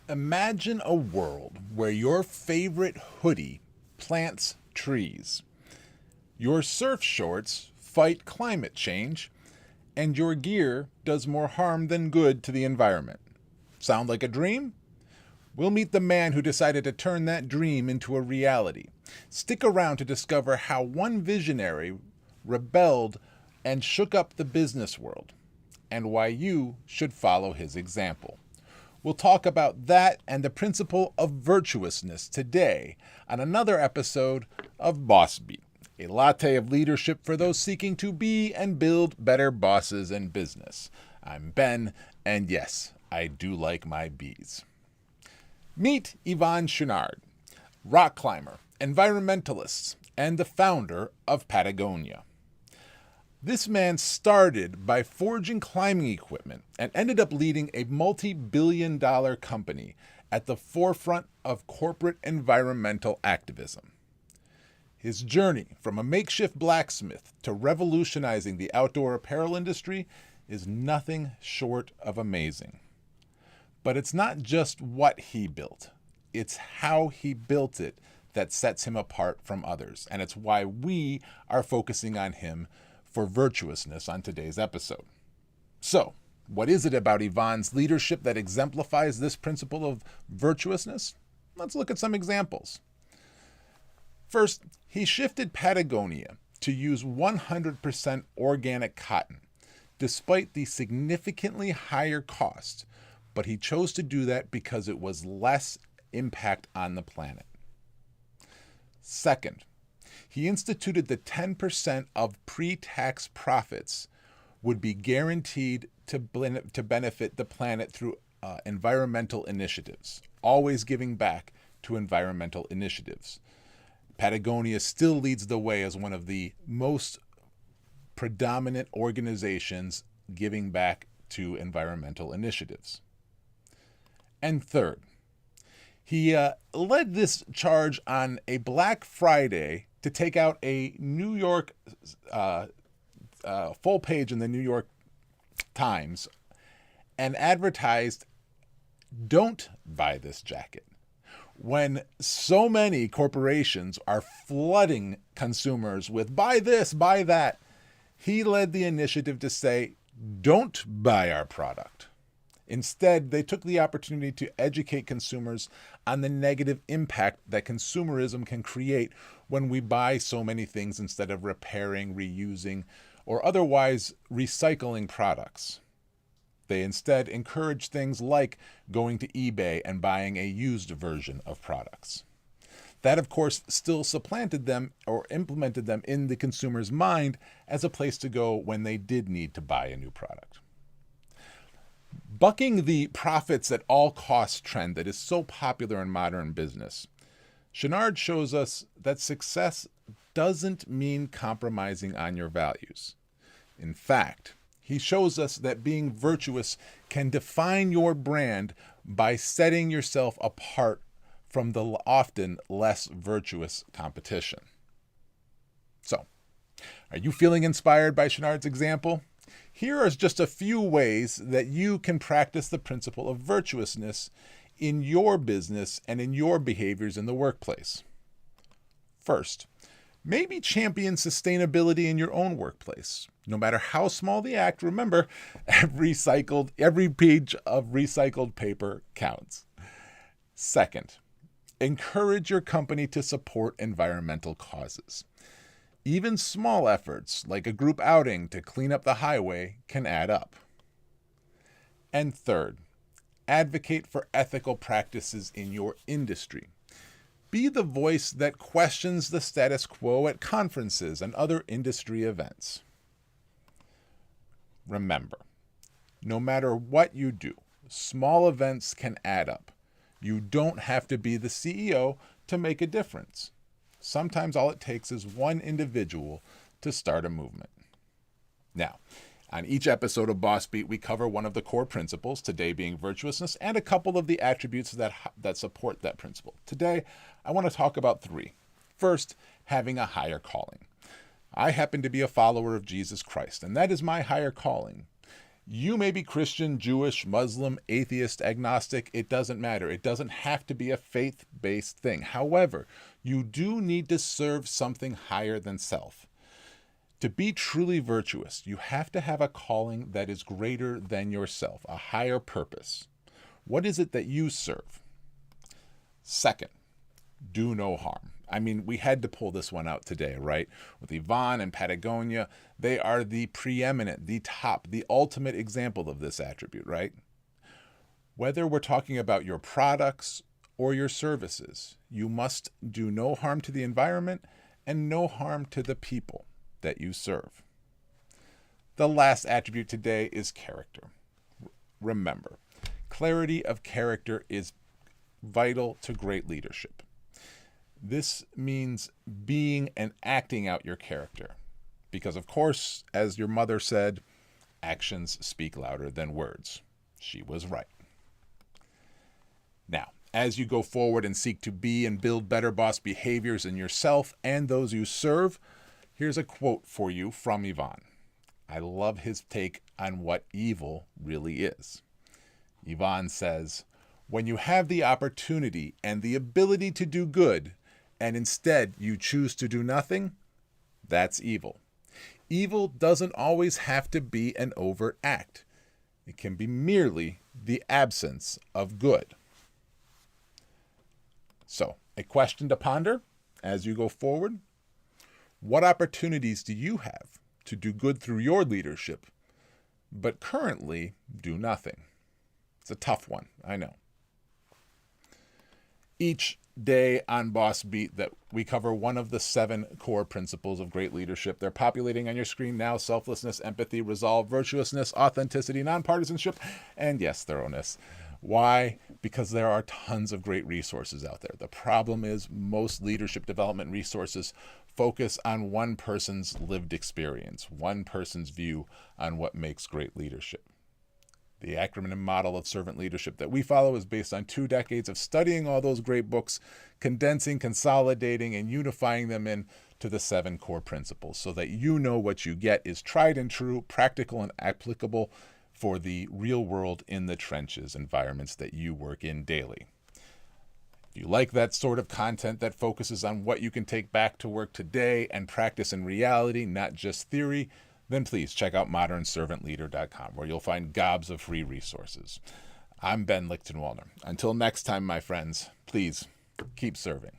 Imagine a world where your favorite hoodie plants trees, your surf shorts fight climate change, and your gear does more harm than good to the environment. Sound like a dream? We'll meet the man who decided to turn that dream into a reality. Stick around to discover how one visionary rebelled and shook up the business world, and why you should follow his example. We'll talk about that and the principle of virtuousness today on another episode of Boss Beat, a latte of leadership for those seeking to be and build better bosses in business. I'm Ben, and yes, I do like my bees. Meet Yvon Chouinard, rock climber, environmentalist, and the founder of Patagonia. This man started by forging climbing equipment and ended up leading a multi-billion-dollar company at the forefront of corporate environmental activism. His journey from a makeshift blacksmith to revolutionizing the outdoor apparel industry is nothing short of amazing. But it's not just what he built, it's how he built it that sets him apart from others, and it's why we are focusing on him for virtuousness on today's episode. So, what is it about Yvon's leadership that exemplifies this principle of virtuousness? Let's look at some examples. First, he shifted Patagonia to use 100% organic cotton, despite the significantly higher cost, but he chose to do that because it was less impact on the planet. Second, he instituted the 10% of pre-tax profits would be guaranteed to benefit the planet through environmental initiatives, always giving back to environmental initiatives. Patagonia still leads the way as one of the most predominant organizations giving back to environmental initiatives. And third, he led this charge on a Black Friday to take out a New York full page in the New York Times and advertised, "Don't buy this jacket." When so many corporations are flooding consumers with buy this, buy that, he led the initiative to say, "Don't buy our product." Instead, they took the opportunity to educate consumers on the negative impact that consumerism can create when we buy so many things instead of repairing, reusing, or otherwise recycling products. They instead encourage things like going to eBay and buying a used version of products. That, of course, still supplanted them or implemented them in the consumer's mind as a place to go when they did need to buy a new product. Bucking the profits at all costs trend that is so popular in modern business, Chouinard shows us that success doesn't mean compromising on your values. In fact, he shows us that being virtuous can define your brand by setting yourself apart from the often less virtuous competition. So, are you feeling inspired by Chouinard's example? Here are just a few ways that you can practice the principle of virtuousness in your business and in your behaviors in the workplace. First, maybe champion sustainability in your own workplace. No matter how small the act, remember, every page of recycled paper counts. Second, encourage your company to support environmental causes. Even small efforts, like a group outing to clean up the highway, can add up. And third, advocate for ethical practices in your industry. Be the voice that questions the status quo at conferences and other industry events. Remember, no matter what you do, small events can add up. You don't have to be the CEO to make a difference. Sometimes all it takes is one individual to start a movement. Now, on each episode of Boss Beat, we cover one of the core principles, today being virtuousness, and a couple of the attributes that support that principle. Today, I want to talk about three. First, having a higher calling. I happen to be a follower of Jesus Christ, and that is my higher calling. You may be Christian, Jewish, Muslim, atheist, agnostic. It doesn't matter. It doesn't have to be a faith-based thing. However, you do need to serve something higher than self. To be truly virtuous, you have to have a calling that is greater than yourself, a higher purpose. What is it that you serve? Second, do no harm. I mean, we had to pull this one out today, right? With Yvon and Patagonia, they are the preeminent, the top, the ultimate example of this attribute, right? Whether we're talking about your products or your services, you must do no harm to the environment and no harm to the people that you serve. The last attribute today is character. Remember, clarity of character is vital to great leadership. This means being and acting out your character. Because, of course, as your mother said, actions speak louder than words. She was right. Now, as you go forward and seek to be and build better boss behaviors in yourself and those you serve, here's a quote for you from Yvon. I love his take on what evil really is. Yvon says, when you have the opportunity and the ability to do good, and instead you choose to do nothing, that's evil. Evil doesn't always have to be an overt act. It can be merely the absence of good. So, a question to ponder as you go forward. What opportunities do you have to do good through your leadership, but currently do nothing? It's a tough one, I know. Each day on Boss Beat that we cover one of the 7 core principles of great leadership. They're populating on your screen now: selflessness, empathy, resolve, virtuousness, authenticity, nonpartisanship, and yes, thoroughness. Why? Because there are tons of great resources out there. The problem is most leadership development resources focus on one person's lived experience, one person's view on what makes great leadership. The acronym model of servant leadership that we follow is based on 2 decades of studying all those great books, condensing, consolidating, and unifying them into the 7 core principles so that you know what you get is tried and true, practical, and applicable for the real world in the trenches environments that you work in daily. If you like that sort of content that focuses on what you can take back to work today and practice in reality, not just theory, then please check out modernservantleader.com, where you'll find gobs of free resources. I'm Ben Lichtenwalner. Until next time, my friends, please keep serving.